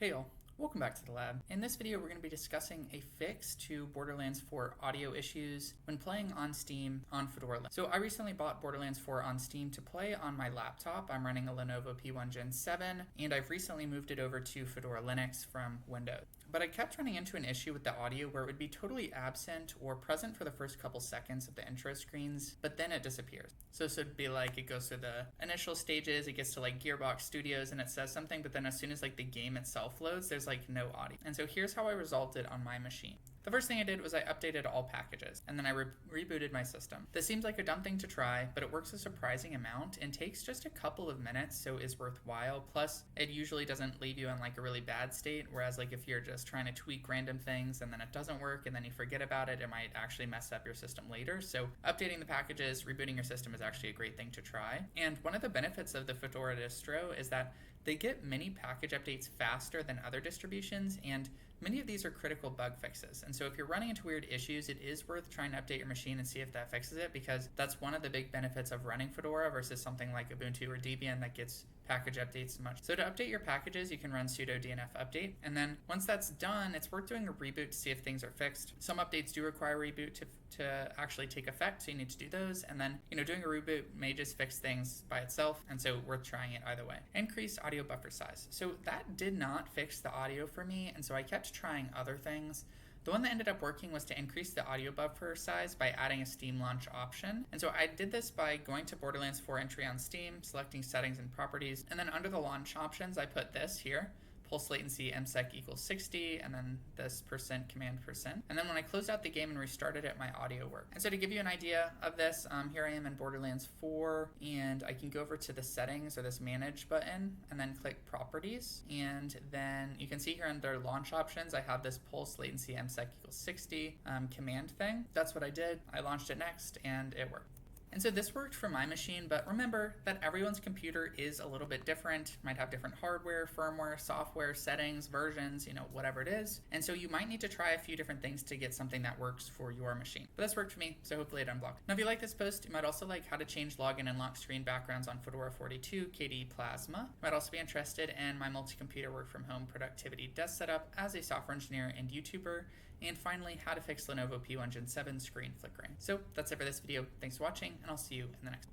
Hey y'all, welcome back to the lab. In this video we're going to be discussing a fix to Borderlands 4 audio issues when playing on Steam on Fedora Linux. So I recently bought Borderlands 4 on Steam to play on my laptop. I'm running a Lenovo P1 Gen 7 and I've recently moved it over to Fedora Linux from Windows. But I kept running into an issue with the audio where it would be totally absent or present for the first couple seconds of the intro screens, but then it disappears. So this would be like it goes through the initial stages, it gets to like Gearbox Studios and it says something, but then as soon as like the game itself loads, there's like no audio. And so here's how I resolved it on my machine. The first thing I did was I updated all packages, and then I rebooted my system. This seems like a dumb thing to try, but it works a surprising amount and takes just a couple of minutes, so is worthwhile. Plus, it usually doesn't leave you in like a really bad state, whereas like if you're just trying to tweak random things and then it doesn't work and then you forget about it, it might actually mess up your system later. So updating the packages, rebooting your system is actually a great thing to try. And one of the benefits of the Fedora distro is that they get many package updates faster than other distributions, and many of these are critical bug fixes. And so if you're running into weird issues, it is worth trying to update your machine and see if that fixes it, because that's one of the big benefits of running Fedora versus something like Ubuntu or Debian that gets package updates much. So to update your packages, you can run sudo dnf update, and then once that's done, it's worth doing a reboot to see if things are fixed. Some updates do require a reboot to actually take effect, so you need to do those, and then doing a reboot may just fix things by itself, and so worth trying it either way. Increase audio buffer size. So that did not fix the audio for me, and so I kept trying other things. The one that ended up working was to increase the audio buffer size by adding a Steam launch option. And so I did this by going to Borderlands 4 entry on Steam, selecting settings and properties, and then under the launch options, I put this here, pulse latency msec equals 60, and then this %command %. And then when I closed out the game and restarted it, my audio worked. And so to give you an idea of this, here I am in Borderlands 4, and I can go over to the settings or this manage button and then click properties. And then you can see here under launch options, I have this pulse latency msec equals 60 command thing. That's what I did. I launched it next and it worked. And so this worked for my machine, but remember that everyone's computer is a little bit different, might have different hardware, firmware, software, settings, versions, whatever it is. And so you might need to try a few different things to get something that works for your machine. But this worked for me, so hopefully it unblocked. Now if you like this post, you might also like how to change login and lock screen backgrounds on Fedora 42 KDE Plasma. You might also be interested in my multi-computer work from home productivity desk setup as a software engineer and YouTuber. And finally, how to fix Lenovo P1 Gen 7 screen flickering. So that's it for this video. Thanks for watching, and I'll see you in the next one.